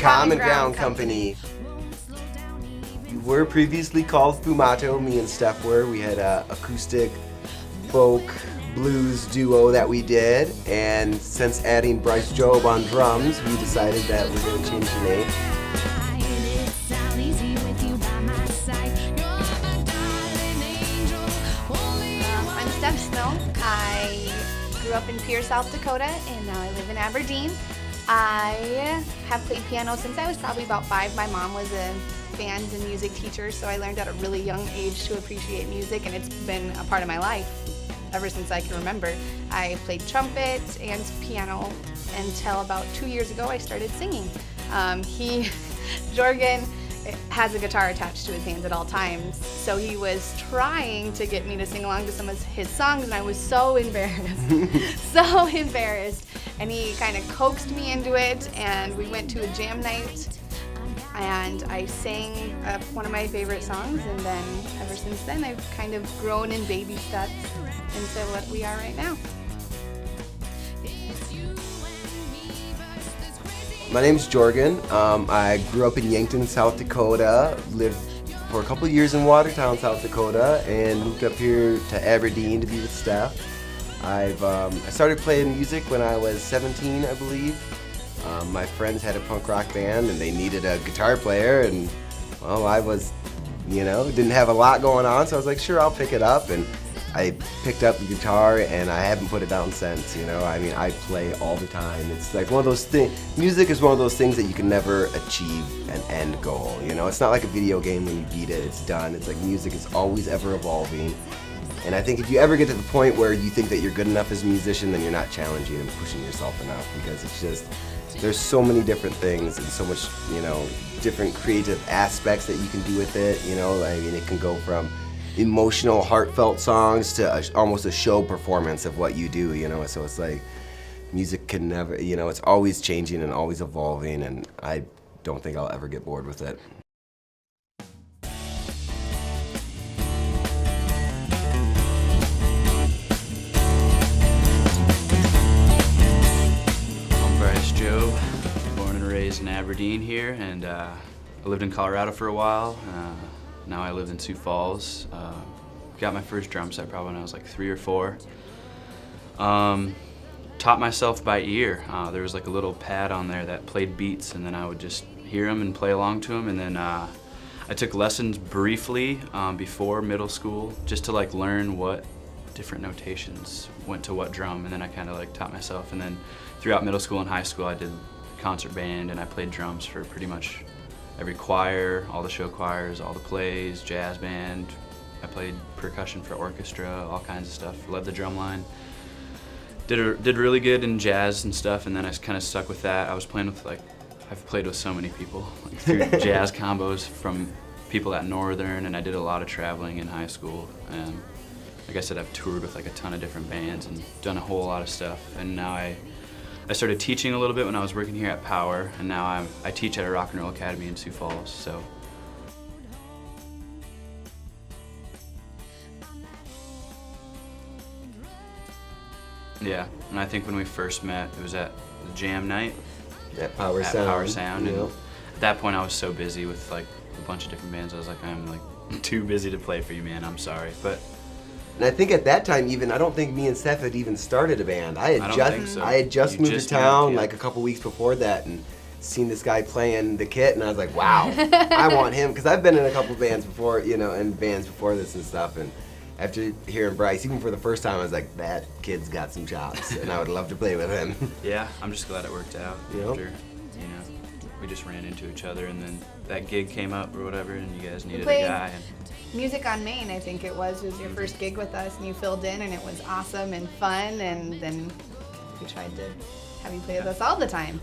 Common Ground Company. We were previously called Fumato, me and Steph were. We had a acoustic folk blues duo that we did, and since adding Bryce Job on drums, we decided that we're going to change the name. I'm Steph Snow. I grew up in Pierre, South Dakota, and now I live in Aberdeen. I have played piano since I was probably about 5. My mom was a band and music teacher, so I learned at a really young age to appreciate music, and it's been a part of my life ever since I can remember. I played trumpet and piano until about 2 years ago I started singing. Jorgen has a guitar attached to his hands at all times, so he was trying to get me to sing along to some of his songs, and I was so embarrassed, so embarrassed. And he kind of coaxed me into it, and we went to a jam night, and I sang one of my favorite songs, and then ever since then I've kind of grown in baby steps into what we are right now. My name's Jorgen. I grew up in Yankton, South Dakota, lived for a couple years in Watertown, South Dakota, and moved up here to Aberdeen to be with Steph. I started playing music when I was 17, I believe. My friends had a punk rock band and they needed a guitar player, and well, I was, didn't have a lot going on, so I was like, sure, I'll pick it up. And I picked up the guitar and I haven't put it down since, I play all the time. It's like one of those things, music is one of those things that you can never achieve an end goal, It's not like a video game when you beat it, it's done. It's like music is always ever evolving. And I think if you ever get to the point where you think that you're good enough as a musician, then you're not challenging and pushing yourself enough, because it's just, there's so many different things and so much, different creative aspects that you can do with it, it can go from emotional, heartfelt songs to almost a show performance of what you do, so it's like music can never, it's always changing and always evolving, and I don't think I'll ever get bored with it. I'm Bryce Job, born and raised in Aberdeen here, and I lived in Colorado for a while. Now I live in Sioux Falls. Got my first drum set probably when I was like 3 or 4. Taught myself by ear. There was like a little pad on there that played beats, and then I would just hear them and play along to them. And then I took lessons briefly before middle school, just to like learn what different notations went to what drum, and then I kind of like taught myself. And then throughout middle school and high school I did concert band, and I played drums for pretty much every choir, all the show choirs, all the plays, jazz band. I played percussion for orchestra, all kinds of stuff. Led the drum line. Did really good in jazz and stuff, and then I kind of stuck with that. I was playing with I've played with so many people, like through jazz combos from people at Northern, and I did a lot of traveling in high school. And like I said, I've toured with like a ton of different bands and done a whole lot of stuff. And now I started teaching a little bit when I was working here at Power, and now I teach at a rock and roll academy in Sioux Falls. So. Yeah, and I think when we first met, it was at the jam night. At Power Sound. And at that point I was so busy with like a bunch of different bands, I was like, I'm like too busy to play for you, man, I'm sorry. But and I think at that time even, I don't think me and Steph had even started a band. I had just moved to town like a couple weeks before that, and seen this guy playing the kit, and I was like, wow, I want him, because I've been in a couple bands before, and bands before this and stuff, and after hearing Bryce, even for the first time, I was like, that kid's got some chops, and I would love to play with him. Yeah, I'm just glad it worked out. After, we just ran into each other, and then that gig came up or whatever, and you guys needed a guy. Music on Main, I think it was your first gig with us, and you filled in, and it was awesome and fun, and then we tried to have you play with us all the time.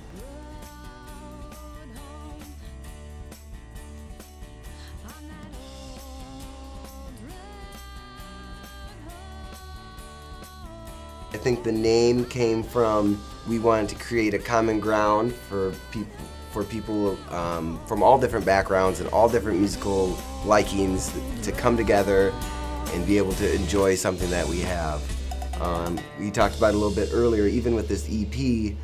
I think the name came from, we wanted to create a common ground for people from all different backgrounds and all different musical likings to come together and be able to enjoy something that we have. We talked about it a little bit earlier, even with this EP,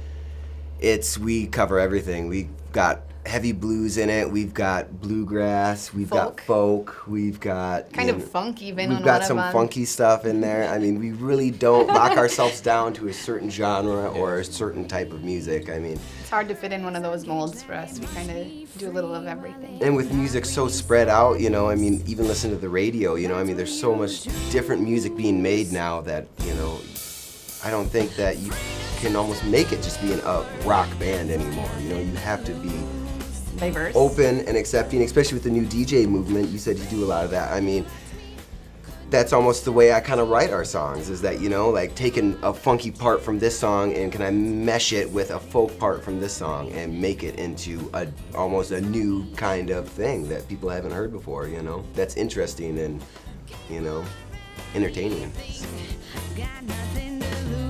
we cover everything. We've got heavy blues in it. We've got bluegrass. We've Folk. got folk. We've got Kind of funk even. We've on got one some of them. funky stuff in there. I mean, we really don't lock ourselves down to a certain genre or a certain type of music. I mean, It's hard to fit in one of those molds for us. We kind of do a little of everything. and with music so spread out, you know, I mean, even listen to the radio, you know, I mean, there's so much different music being made now that, you know, I don't think that you can almost make it just being a rock band anymore. You know, you have to be Diverse. open and accepting, especially with the new DJ movement. You said you do a lot of that. I mean, that's almost the way I kind of write our songs, is that, you know, like taking a funky part from this song and can I mesh it with a folk part from this song and make it into almost a new kind of thing that people haven't heard before, you know? That's interesting and, you know, entertaining. Got nothing to lose.